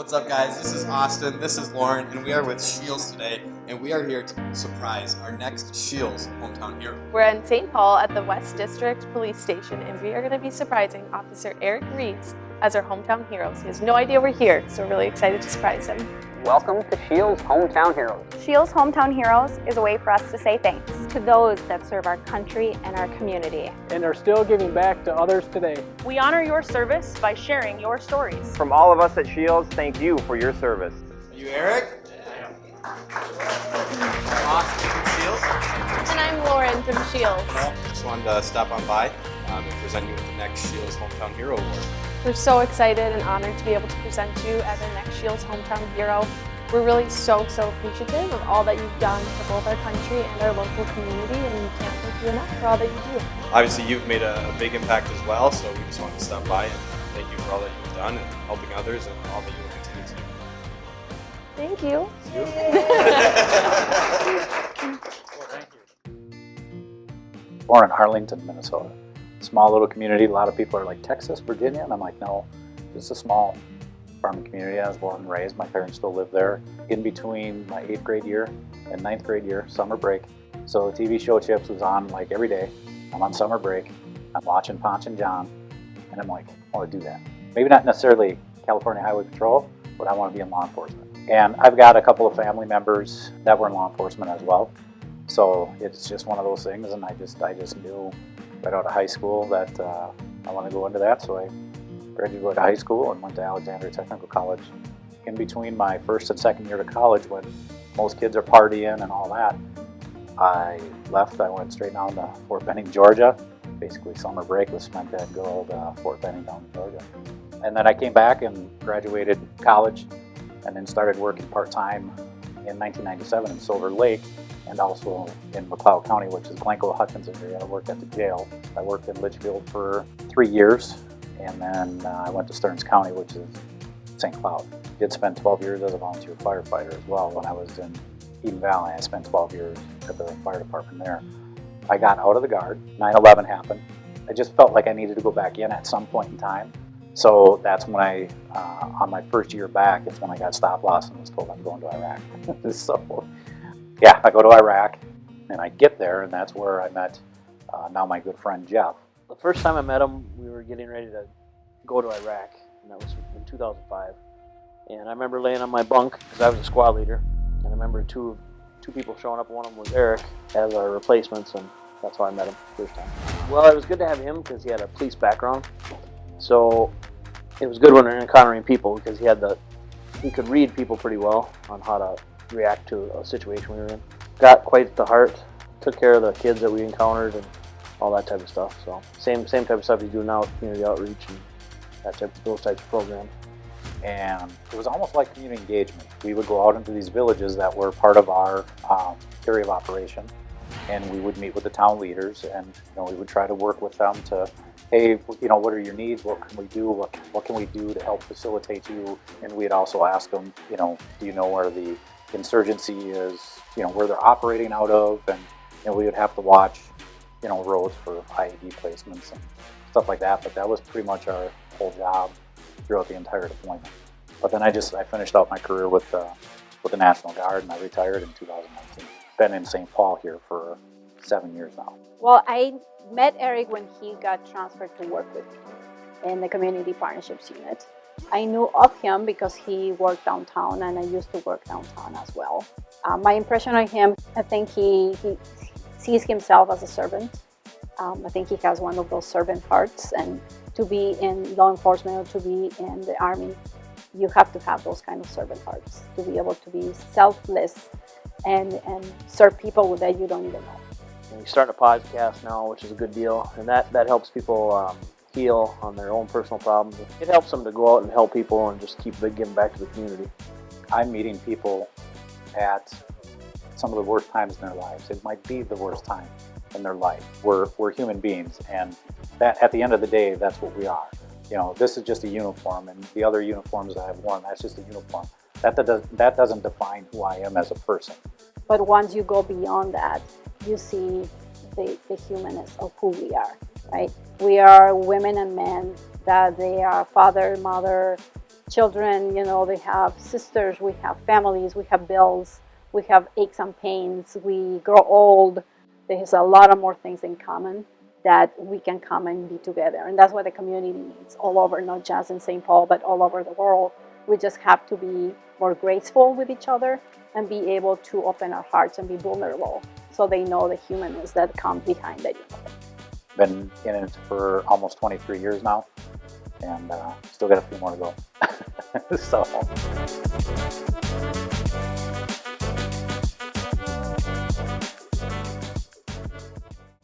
What's up, guys? This is Austin, this is Lauren, and we are with SCHEELS today, and we are here to surprise our next SCHEELS Hometown Hero. We're in St. Paul at the West District Police Station, and we are going to be surprising Officer Eric Reetz as our hometown heroes. He has no idea we're here, so we're really excited to surprise him. Welcome to SCHEELS Hometown Heroes. SCHEELS Hometown Heroes is a way for us to say thanks to those that serve our country and our community. And are still giving back to others today. We honor your service by sharing your stories. From all of us at SCHEELS, thank you for your service. Are you Eric? Austin from SCHEELS. And I'm Lauren from SCHEELS. Just wanted to stop on by and present you with the next SCHEELS Hometown Hero Award. We're so excited and honored to be able to present you as our next SCHEELS Hometown Hero. We're really so appreciative of all that you've done for both our country and our local community, and we can't thank you enough for all that you do. Obviously, you've made a big impact as well, so we just wanted to stop by and thank you for all that you've done and helping others and all that you will continue to do. Thank you. Born in Arlington, Minnesota. Small little community. A lot of people are like, Texas, Virginia? And I'm like, no, it's a small farming community. I was born and raised. My parents still live there. In between my 8th grade year and 9th grade year, summer break. So the TV show Chips was on like every day. I'm on summer break. I'm watching Ponch and John. And I'm like, I want to do that. Maybe not necessarily California Highway Patrol, but I want to be in law enforcement. And I've got a couple of family members that were in law enforcement as well. So it's just one of those things, and I just knew right out of high school that I want to go into that. So I graduated high school and went to Alexandria Technical College. In between my first and second year to college, when most kids are partying and all that, I left. I went straight down to Fort Benning, Georgia. Basically, summer break was spent at good old Fort Benning down in Georgia. And then I came back and graduated college and then started working part-time in 1997 in Silver Lake and also in McLeod County, which is Glencoe, Hutchinson area. I worked at the jail. I worked in Litchfield for 3 years, and then I went to Stearns County, which is St. Cloud. Did spend 12 years as a volunteer firefighter as well. When I was in Eden Valley, I spent 12 years at the fire department there. I got out of the Guard. 9/11 happened. I just felt like I needed to go back in at some point in time. So that's when I, on my first year back, it's when I got stop loss and was told I'm going to Iraq. So, yeah, I go to Iraq, and I get there, and that's where I met now my good friend Jeff. The first time I met him, we were getting ready to go to Iraq, and that was in 2005. And I remember laying on my bunk, because I was a squad leader, and I remember two people showing up. One of them was Eric as our replacements, and that's how I met him the first time. Well, it was good to have him because he had a police background. So it was good when we were encountering people because he could read people pretty well on how to react to a situation we were in. Got quite the heart, took care of the kids that we encountered and all that type of stuff. So same type of stuff he's doing now with community outreach and those types of programs. And it was almost like community engagement. We would go out into these villages that were part of our area of operation, and we would meet with the town leaders, and we would try to work with them to, hey, what are your needs? What can we do? What can we do to help facilitate you? And we'd also ask them, do you know where the insurgency is? Where they're operating out of? And we would have to watch, roads for IED placements and stuff like that. But that was pretty much our whole job throughout the entire deployment. But then I finished out my career with the National Guard, and I retired in 2019. Been in St. Paul here for 7 years now. Well, I met Eric when he got transferred to work with me in the Community Partnerships Unit. I knew of him because he worked downtown, and I used to work downtown as well. My impression of him, I think he sees himself as a servant. I think he has one of those servant hearts, and to be in law enforcement or to be in the Army, you have to have those kind of servant hearts to be able to be selfless and serve people that you don't even know. And he's starting a podcast now, which is a good deal, and that helps people heal on their own personal problems. It helps them to go out and help people and just keep giving back to the community. I'm meeting people at some of the worst times in their lives. It might be the worst time in their life. We're human beings, and that at the end of the day, that's what we are. This is just a uniform, and the other uniforms that I've worn, that's just a uniform. That doesn't define who I am as a person. But once you go beyond that, you see the humanness of who we are, right? We are women and men, that they are father, mother, children, you know, they have sisters, we have families, we have bills, we have aches and pains, we grow old. There's a lot of more things in common that we can come and be together. And that's what the community needs all over, not just in St. Paul, but all over the world. We just have to be more graceful with each other and be able to open our hearts and be vulnerable so they know the humanness that comes behind it. Been in it for almost 23 years now, and still got a few more to go. So.